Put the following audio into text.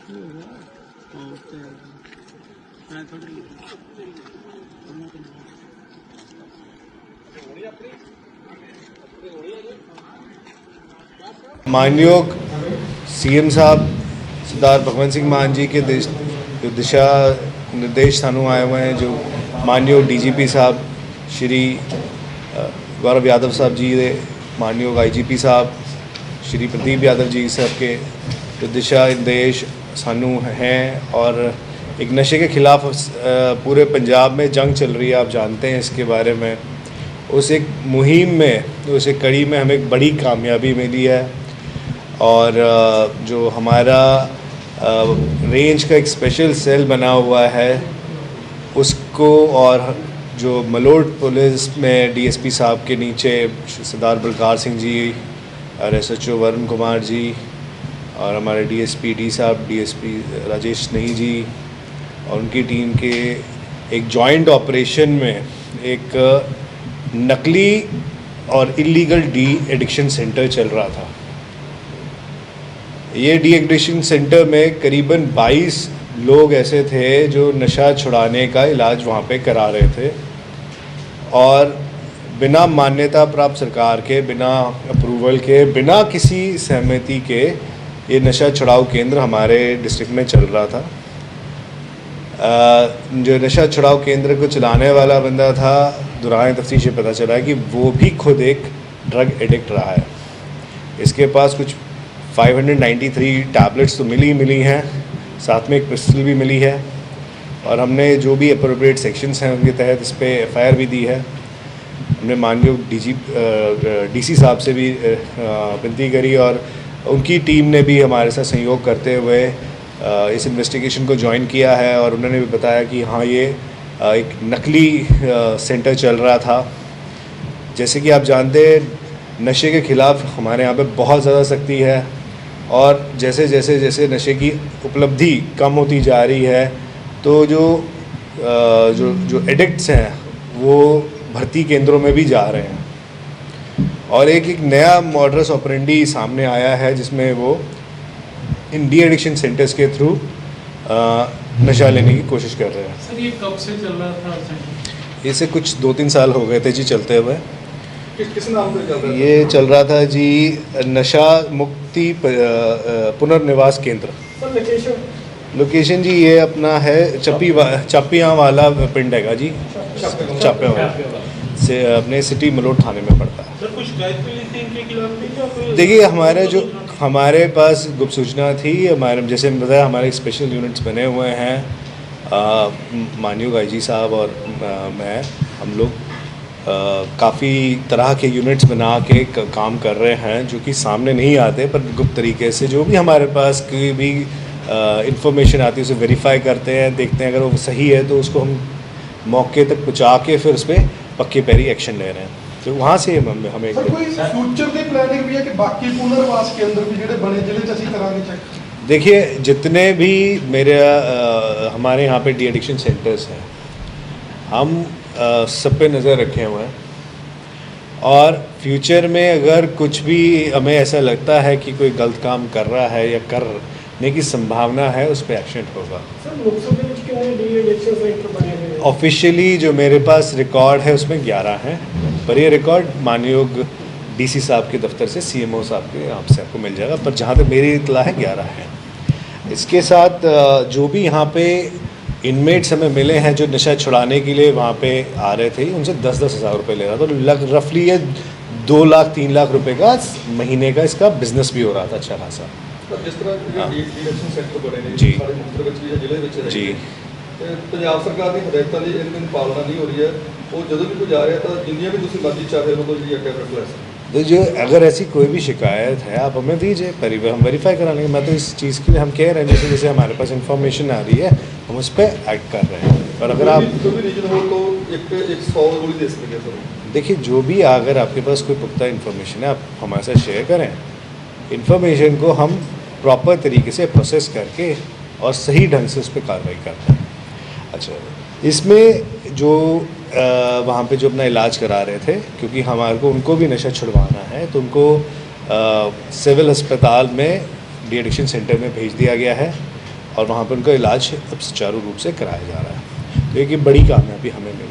मानयोग CM साहब सरदार भगवंत सिंह मान जी के जो दिशा निर्देश सानू आए हुए हैं, जो मानयोग डीजीपी साहब श्री गौरव यादव साहब जी, मानयोग आईजीपी साहब श्री प्रदीप यादव जी साहब के जो दिशा निर्देश सानू हैं, और एक नशे के ख़िलाफ़ पूरे पंजाब में जंग चल रही है, आप जानते हैं इसके बारे में। उस एक मुहिम में, उस एक कड़ी में हमें एक बड़ी कामयाबी मिली है, और जो हमारा रेंज का एक स्पेशल सेल बना हुआ है उसको, और जो मलोट पुलिस में डीएसपी साहब के नीचे सरदार बलकार सिंह जी और एसएचओ वरुण कुमार जी और हमारे डीएसपी डी साहब, डीएसपी राजेश नहीं जी और उनकी टीम के एक जॉइंट ऑपरेशन में एक नकली और इलीगल डी एडिक्शन सेंटर चल रहा था। ये डी एडिक्शन सेंटर में करीबन 22 लोग ऐसे थे जो नशा छुड़ाने का इलाज वहाँ पे करा रहे थे, और बिना मान्यता प्राप्त सरकार के, बिना अप्रूवल के, बिना किसी सहमति के ये नशा छुड़ाऊ केंद्र हमारे डिस्ट्रिक्ट में चल रहा था। जो नशा छुड़ाऊ केंद्र को चलाने वाला बंदा था, दौरान तफ्तीश से पता चला कि वो भी खुद एक ड्रग एडिक्ट रहा है। इसके पास कुछ 593 टैबलेट्स तो मिली हैं, साथ में एक पिस्टल भी मिली है, और हमने जो भी अप्रोप्रिएट सेक्शंस हैं उनके तहत इस पर एफआईआर भी दी है। हमने मानयोग डीसी साहब से भी विनती करी, और उनकी टीम ने भी हमारे साथ सहयोग करते हुए इस इन्वेस्टिगेशन को ज्वाइन किया है, और उन्होंने भी बताया कि हाँ, ये एक नकली सेंटर चल रहा था। जैसे कि आप जानते हैं, नशे के ख़िलाफ़ हमारे यहाँ पे बहुत ज़्यादा सख्ती है, और जैसे जैसे जैसे नशे की उपलब्धि कम होती जा रही है, तो जो एडिक्ट्स हैं वो भर्ती केंद्रों में भी जा रहे हैं, और एक नया मॉडस ऑपरेंडी सामने आया है जिसमें वो इन डी एडिक्शन सेंटर्स के थ्रू नशा लेने की कोशिश कर रहे हैं। सर, ये कब से चल रहा था? इसे कुछ 2-3 साल हो गए थे जी चलते हुए। किस नाम से चल रहा था? ये चल रहा था जी नशा मुक्ति पुनर्निवास केंद्र। लोकेशन जी ये अपना है चप्पियाँ वाला पिंड हैगा जी, चापियाँ वाला से अपने सिटी मलोट थाने में पड़ता है। सर, कुछ शिकायत मिली थी इनके खिलाफ? देखिए, हमारे पास गुप्त सूचना थी। हमारे, जैसे मैंने बताया, हमारे स्पेशल यूनिट्स बने हुए हैं, मानयोग आईजी साहब और मैं, हम लोग काफ़ी तरह के यूनिट्स बना के काम कर रहे हैं, जो कि सामने नहीं आते, पर गुप्त तरीके से जो भी हमारे पास कोई भी इंफॉर्मेशन आती है उसे वेरीफाई करते हैं, देखते हैं, अगर वो सही है तो उसको हम मौके तक पहुँचा के फिर उस पर पक्के पैरी एक्शन ले रहे हैं। तो वहाँ से हमें फ्यूचर की प्लानिंग भी है कि बाकी पुनर्वास केंद्र भी ਜਿਹੜੇ बने जिले च ਅਸੀਂ ਕਰਾਂਗੇ चेक। देखिए, जितने भी हमारे यहाँ पे डी एडिक्शन सेंटर्स हैं, हम सब पे नज़र रखे हुए हैं, और फ्यूचर में अगर कुछ भी हमें ऐसा लगता है कि कोई गलत काम कर रहा है या करने की संभावना है, उस पर एक्शन होगा। ऑफिशियली जो मेरे पास रिकॉर्ड है उसमें 11 हैं, पर ये रिकॉर्ड मानयोग डीसी साहब के दफ्तर से सीएमओ साहब के यहाँ से आपको मिल जाएगा, पर जहाँ तक मेरी इत्तला है 11 हैं। इसके साथ जो भी यहाँ पे इनमेट्स हमें मिले हैं जो नशा छुड़ाने के लिए वहाँ पे आ रहे थे, उनसे 10-10 हज़ार रुपये ले रहा था, तो रफली ये 2 लाख 3 लाख रुपए का महीने का इसका बिजनेस भी हो रहा था अच्छा खासा। जिस तरह सेंटर बने जी जी पंजाब सरकार की हदायतों की इनकी पालना नहीं हो रही है, वो जो भी कोई जा रहा है तो जिन्नियां भी तुम मर्जी चाहे मतलब जी कैमरा क्लास। तो जो अगर ऐसी कोई भी शिकायत है आप हमें दीजिए, हम वेरीफाई करा लेंगे। मैं तो इस चीज़ के लिए हम कह रहे हैं, जैसे जैसे हमारे पास इंफॉर्मेशन आ रही है हम उस पर एक्ट कर रहे हैं। और अगर आप देखिए, जो भी अगर आपके पास कोई पुख्ता इन्फॉर्मेशन है आप हमारे साथ शेयर करें, इन्फॉर्मेशन को हम प्रॉपर तरीके से प्रोसेस करके और सही ढंग से उस पर कार्रवाई करते हैं। अच्छा, इसमें जो वहाँ पे जो अपना इलाज करा रहे थे, क्योंकि हमारे को उनको भी नशा छुड़वाना है, तो उनको सिविल अस्पताल में डी एडिक्शन सेंटर में भेज दिया गया है, और वहाँ पर उनका इलाज अब सुचारू रूप से कराया जा रहा है। तो एक ये बड़ी कामयाबी हमें मिली है।